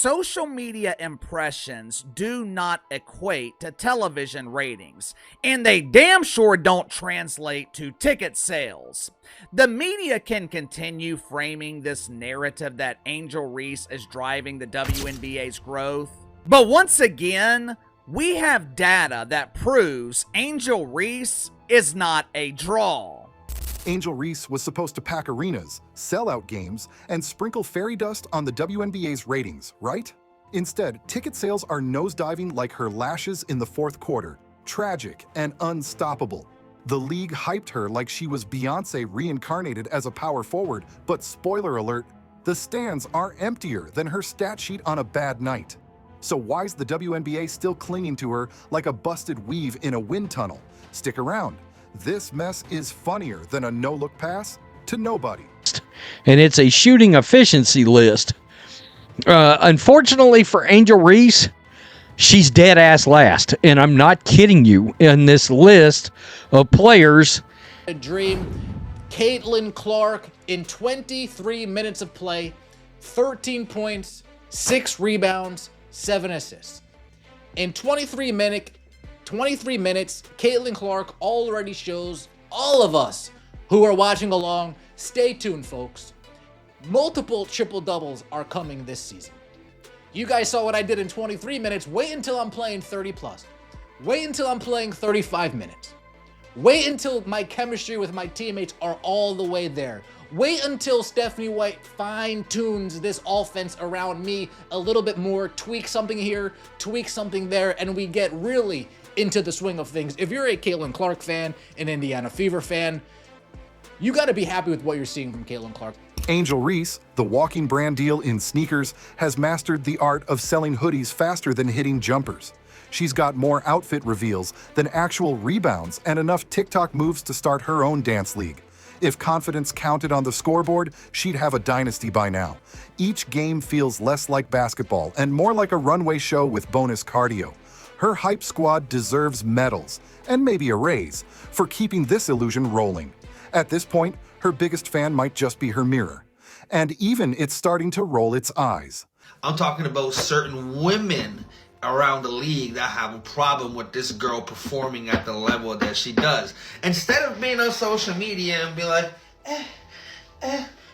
Social media impressions do not equate to television ratings, and they damn sure don't translate to ticket sales. The media can continue framing this narrative that Angel Reese is driving the WNBA's growth, but once again, we have data that proves Angel Reese is not a draw. Angel Reese was supposed to pack arenas, sell out games, and sprinkle fairy dust on the WNBA's ratings, right? Instead, ticket sales are nosediving like her lashes in the fourth quarter, tragic and unstoppable. The league hyped her like she was Beyoncé reincarnated as a power forward, but spoiler alert, the stands are emptier than her stat sheet on a bad night. So why's the WNBA still clinging to her like a busted weave in a wind tunnel? Stick around. This mess is funnier than a no-look pass to nobody. And it's a shooting efficiency list. Unfortunately for Angel Reese, she's dead ass last. And I'm not kidding you in this list of players. A dream. Caitlin Clark in 23 minutes of play, 13 points, 6 rebounds, 7 assists. In 23 minutes, Caitlin Clark already shows all of us who are watching along, stay tuned, folks. Multiple triple-doubles are coming this season. You guys saw what I did in 23 minutes. Wait until I'm playing 30 plus. Wait until I'm playing 35 minutes. Wait until my chemistry with my teammates are all the way there. Wait until Stephanie White fine-tunes this offense around me a little bit more, tweak something here, tweak something there, and we get really into the swing of things. If you're a Caitlin Clark fan, an Indiana Fever fan, you got to be happy with what you're seeing from Caitlin Clark. Angel Reese, the walking brand deal in sneakers, has mastered the art of selling hoodies faster than hitting jumpers. She's got more outfit reveals than actual rebounds and enough TikTok moves to start her own dance league. If confidence counted on the scoreboard, she'd have a dynasty by now. Each game feels less like basketball and more like a runway show with bonus cardio. Her hype squad deserves medals, and maybe a raise, for keeping this illusion rolling. At this point, her biggest fan might just be her mirror. And even it's starting to roll its eyes. I'm talking about certain women around the league that have a problem with this girl performing at the level that she does. Instead of being on social media and be like,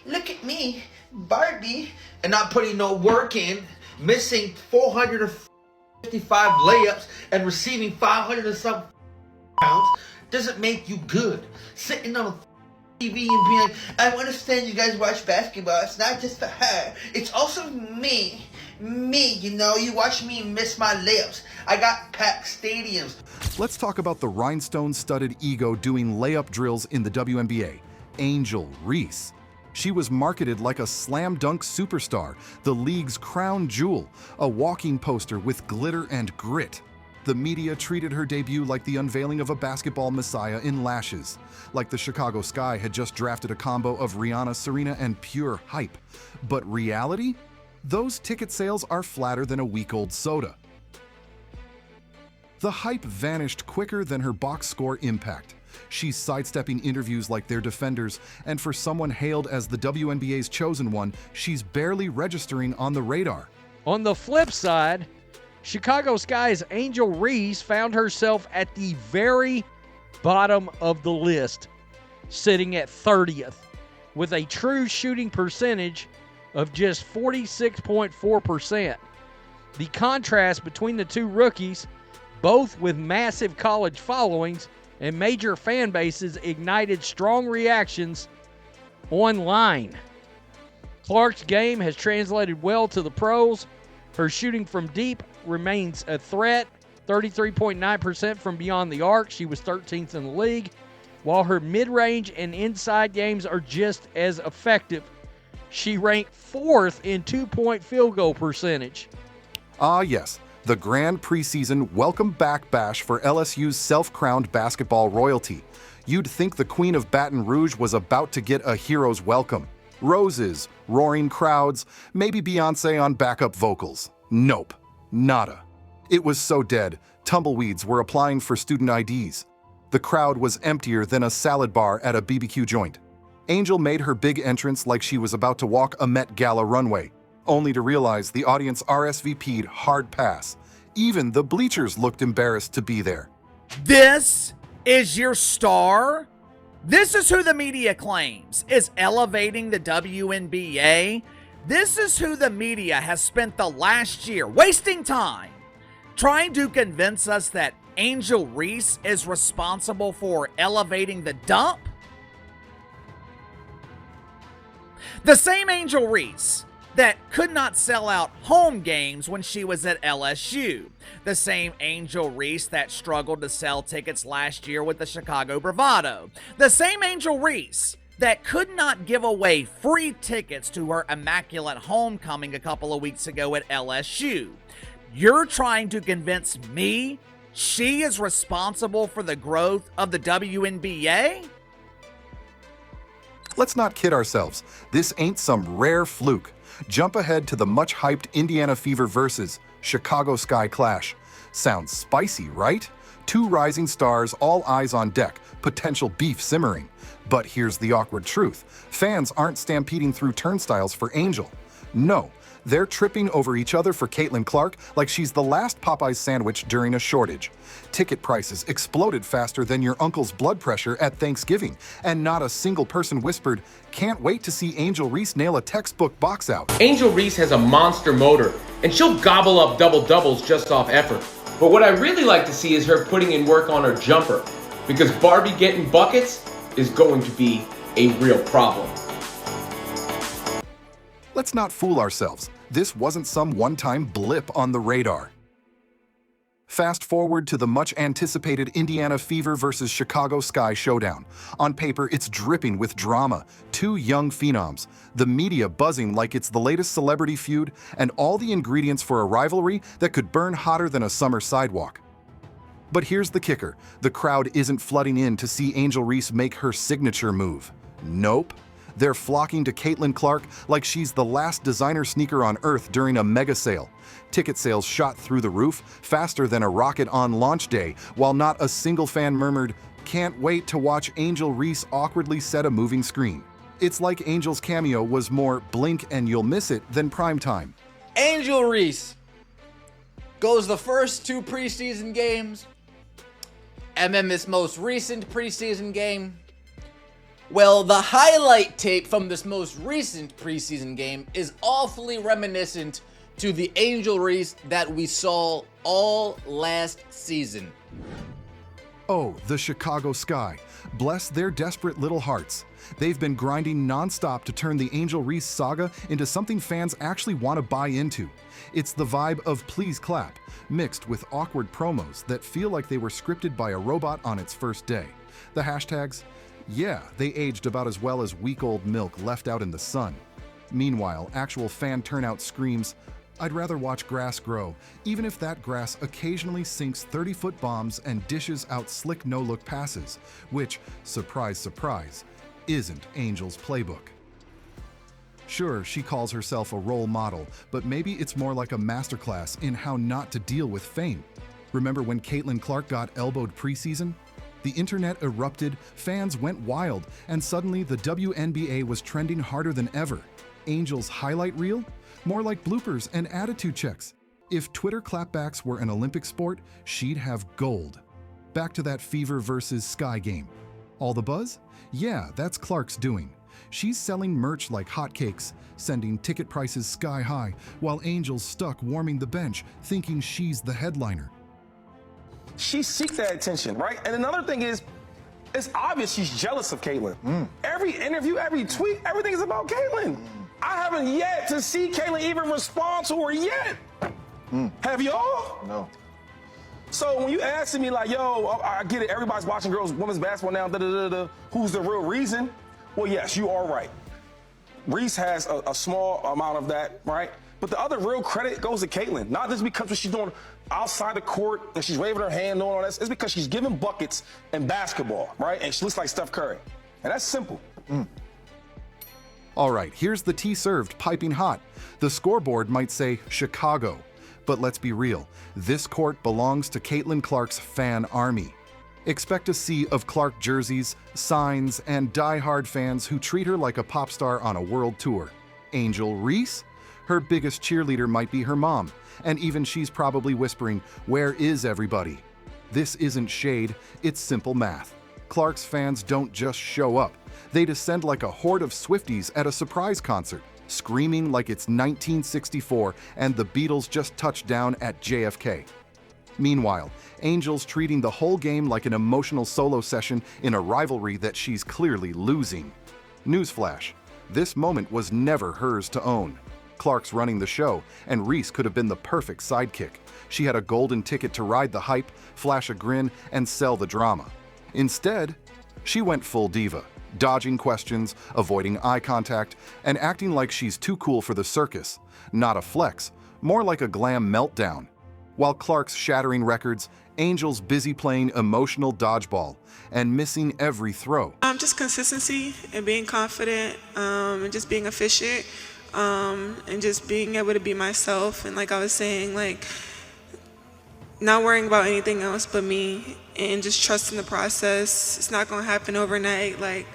look at me, Barbie, and not putting no work in, missing 455 layups and receiving 500 and some pounds, doesn't make you good. Sitting on TV and being like, I understand you guys watch basketball. It's not just for her. It's also me. You know, you watch me miss my layups. I got packed stadiums. Let's talk about the rhinestone-studded ego doing layup drills in the WNBA, Angel Reese. She was marketed like a slam dunk superstar, the league's crown jewel, a walking poster with glitter and grit. The media treated her debut like the unveiling of a basketball messiah in lashes, like the Chicago Sky had just drafted a combo of Rihanna, Serena, and pure hype. But reality? Those ticket sales are flatter than a week-old soda. The hype vanished quicker than her box score impact. She's sidestepping interviews like they're defenders, and for someone hailed as the WNBA's chosen one, she's barely registering on the radar. On the flip side, Chicago Sky's Angel Reese found herself at the very bottom of the list, sitting at 30th, with a true shooting percentage of just 46.4%. The contrast between the two rookies, both with massive college followings and major fan bases, ignited strong reactions online. Clark's game has translated well to the pros. Her shooting from deep remains a threat, 33.9% from beyond the arc. She was 13th in the league, while her mid-range and inside games are just as effective. She ranked 4th in two-point field goal percentage. Ah yes, the grand preseason welcome back bash for LSU's self-crowned basketball royalty. You'd think the Queen of Baton Rouge was about to get a hero's welcome. Roses, roaring crowds, maybe Beyoncé on backup vocals. Nope, nada. It was so dead, tumbleweeds were applying for student IDs. The crowd was emptier than a salad bar at a BBQ joint. Angel made her big entrance like she was about to walk a Met Gala runway. only to realize the audience RSVP'd hard pass. Even the bleachers looked embarrassed to be there. This is your star? This is who the media claims is elevating the WNBA? This is who the media has spent the last year wasting time trying to convince us that Angel Reese is responsible for elevating the dump? The same Angel Reese that could not sell out home games when she was at LSU. The same Angel Reese that struggled to sell tickets last year with the Chicago Bravado. The same Angel Reese that could not give away free tickets to her immaculate homecoming a couple of weeks ago at LSU. You're trying to convince me she is responsible for the growth of the WNBA? Let's not kid ourselves. This ain't some rare fluke. Jump ahead to the much-hyped Indiana Fever versus Chicago Sky clash. Sounds spicy, right? Two rising stars, all eyes on deck, potential beef simmering. But here's the awkward truth. Fans aren't stampeding through turnstiles for Angel. No, they're tripping over each other for Caitlin Clark like she's the last Popeye's sandwich during a shortage. Ticket prices exploded faster than your uncle's blood pressure at Thanksgiving, and not a single person whispered, "Can't wait to see Angel Reese nail a textbook box out." Angel Reese has a monster motor, and she'll gobble up double-doubles just off effort. But what I really like to see is her putting in work on her jumper, because Barbie getting buckets is going to be a real problem. Let's not fool ourselves. This wasn't some one-time blip on the radar. Fast forward to the much-anticipated Indiana Fever versus Chicago Sky showdown. On paper, it's dripping with drama. Two young phenoms, the media buzzing like it's the latest celebrity feud, and all the ingredients for a rivalry that could burn hotter than a summer sidewalk. But here's the kicker. The crowd isn't flooding in to see Angel Reese make her signature move. Nope. They're flocking to Caitlin Clark like she's the last designer sneaker on Earth during a mega sale. Ticket sales shot through the roof, faster than a rocket on launch day, while not a single fan murmured, "Can't wait to watch Angel Reese awkwardly set a moving screen." It's like Angel's cameo was more blink and you'll miss it than primetime. Angel Reese goes the first two preseason games, and then this most recent preseason game. Well, the highlight tape from this most recent preseason game is awfully reminiscent to the Angel Reese that we saw all last season. Oh, the Chicago Sky. Bless their desperate little hearts. They've been grinding nonstop to turn the Angel Reese saga into something fans actually want to buy into. It's the vibe of Please Clap, mixed with awkward promos that feel like they were scripted by a robot on its first day. The hashtags? Yeah, they aged about as well as week-old milk left out in the sun. Meanwhile, actual fan turnout screams, "I'd rather watch grass grow, even if that grass occasionally sinks 30-foot bombs and dishes out slick no-look passes," which, surprise, surprise, isn't Angel's playbook. Sure, she calls herself a role model, but maybe it's more like a masterclass in how not to deal with fame. Remember when Caitlin Clark got elbowed preseason? The internet erupted, fans went wild, and suddenly the WNBA was trending harder than ever. Angel's highlight reel? More like bloopers and attitude checks. If Twitter clapbacks were an Olympic sport, she'd have gold. Back to that Fever versus Sky game. All the buzz? Yeah, that's Clark's doing. She's selling merch like hotcakes, sending ticket prices sky high, while Angel's stuck warming the bench, thinking she's the headliner. She seeks that attention, right? And another thing is, it's obvious she's jealous of Caitlin. Every interview, every tweet, everything is about Caitlin. I haven't yet to see Caitlin even respond to her yet. Have y'all? No. So when you asking me like, yo, I get it, everybody's watching women's basketball now, who's the real reason? Well, yes, you are right. Reese has a small amount of that, right? But the other real credit goes to Caitlin. Not just because what she's doing outside the court and she's waving her hand, doing all that. It's because she's giving buckets in basketball, right? And she looks like Steph Curry. And that's simple. All right, here's the tea served, piping hot. The scoreboard might say Chicago. But let's be real, this court belongs to Caitlin Clark's fan army. Expect a sea of Clark jerseys, signs, and die-hard fans who treat her like a pop star on a world tour. Angel Reese? Her biggest cheerleader might be her mom, and even she's probably whispering, "Where is everybody?" This isn't shade, it's simple math. Clark's fans don't just show up. They descend like a horde of Swifties at a surprise concert, screaming like it's 1964 and the Beatles just touched down at JFK. Meanwhile, Angel's treating the whole game like an emotional solo session in a rivalry that she's clearly losing. Newsflash, this moment was never hers to own. Clark's running the show, and Reese could have been the perfect sidekick. She had a golden ticket to ride the hype, flash a grin, and sell the drama. Instead, she went full diva, dodging questions, avoiding eye contact, and acting like she's too cool for the circus. Not a flex, more like a glam meltdown. While Clark's shattering records, Angel's busy playing emotional dodgeball and missing every throw. Just consistency and being confident, and just being efficient, and just being able to be myself. And like I was saying, like not worrying about anything else but me, and just trusting the process. It's not gonna happen overnight. Like,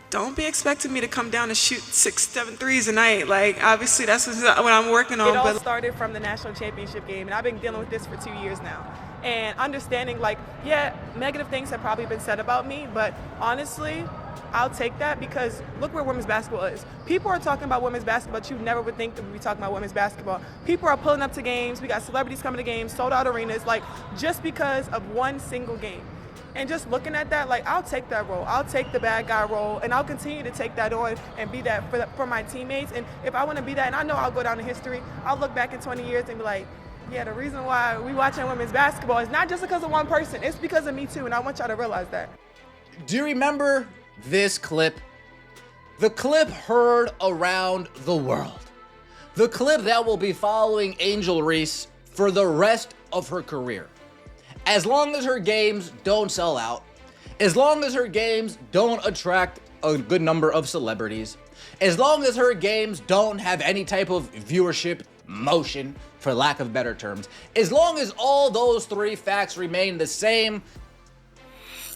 don't be expecting me to come down and shoot 6, 7 threes a night. Like, obviously that's what I'm working on. It all started from the national championship game, and I've been dealing with this for 2 years now. And understanding, like, yeah, negative things have probably been said about me, but honestly, I'll take that because look where women's basketball is. People are talking about women's basketball, but you never would think that we'd be talking about women's basketball. People are pulling up to games. We got celebrities coming to games, sold out arenas, like, just because of one single game. And just looking at that, like, I'll take that role. I'll take the bad guy role, and I'll continue to take that on and be that for my teammates. And if I want to be that, and I know I'll go down in history, I'll look back in 20 years and be like, yeah, the reason why we watching women's basketball is not just because of one person. It's because of me, too, and I want y'all to realize that. Do you remember this clip? The clip heard around the world. The clip that will be following Angel Reese for the rest of her career. As long as her games don't sell out, as long as her games don't attract a good number of celebrities, as long as her games don't have any type of viewership motion, for lack of better terms, as long as all those three facts remain the same.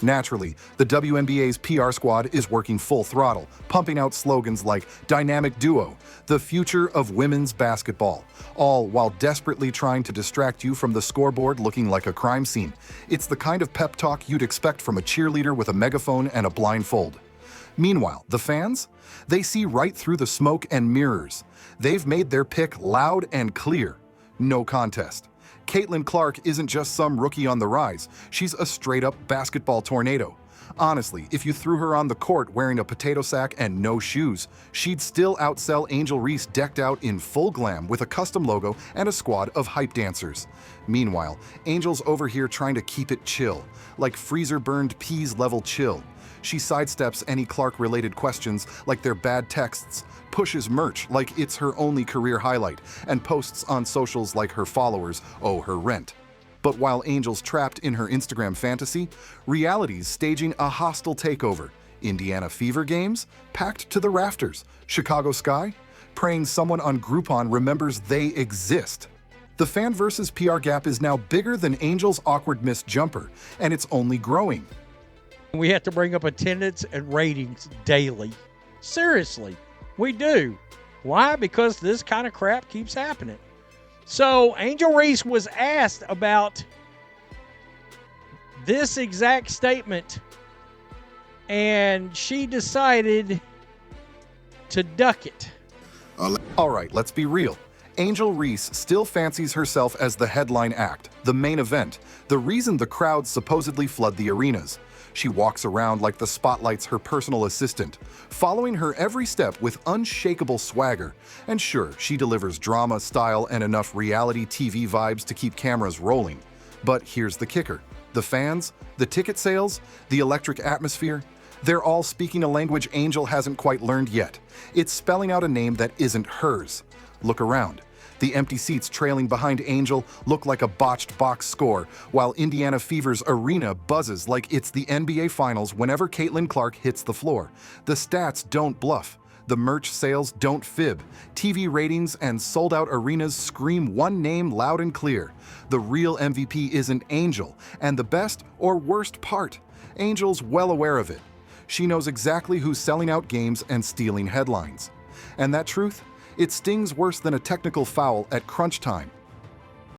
Naturally, the WNBA's PR squad is working full throttle, pumping out slogans like Dynamic Duo, the future of women's basketball, all while desperately trying to distract you from the scoreboard looking like a crime scene. It's the kind of pep talk you'd expect from a cheerleader with a megaphone and a blindfold. Meanwhile, the fans? They see right through the smoke and mirrors. They've made their pick loud and clear. No contest. Caitlin Clark isn't just some rookie on the rise. She's a straight-up basketball tornado. Honestly, if you threw her on the court wearing a potato sack and no shoes, she'd still outsell Angel Reese decked out in full glam with a custom logo and a squad of hype dancers. Meanwhile, Angel's over here trying to keep it chill, like freezer-burned peas level chill. She sidesteps any Clark-related questions like they're bad texts, pushes merch like it's her only career highlight, and posts on socials like her followers owe her rent. But while Angel's trapped in her Instagram fantasy, reality's staging a hostile takeover. Indiana Fever games, packed to the rafters. Chicago Sky, praying someone on Groupon remembers they exist. The fan versus PR gap is now bigger than Angel's awkward missed jumper, and it's only growing. We have to bring up attendance and ratings daily. Seriously, we do. Why? Because this kind of crap keeps happening. So Angel Reese was asked about this exact statement, and she decided to duck it. All right, let's be real. Angel Reese still fancies herself as the headline act, the main event, the reason the crowds supposedly flood the arenas. She walks around like the spotlight's her personal assistant, following her every step with unshakable swagger. And sure, she delivers drama, style, and enough reality TV vibes to keep cameras rolling. But here's the kicker. The fans, the ticket sales, the electric atmosphere, they're all speaking a language Angel hasn't quite learned yet. It's spelling out a name that isn't hers. Look around. The empty seats trailing behind Angel look like a botched box score, while Indiana Fever's arena buzzes like it's the NBA Finals whenever Caitlin Clark hits the floor. The stats don't bluff. The merch sales don't fib. TV ratings and sold-out arenas scream one name loud and clear. The real MVP isn't Angel, and the best or worst part, Angel's well aware of it. She knows exactly who's selling out games and stealing headlines. And that truth? It stings worse than a technical foul at crunch time.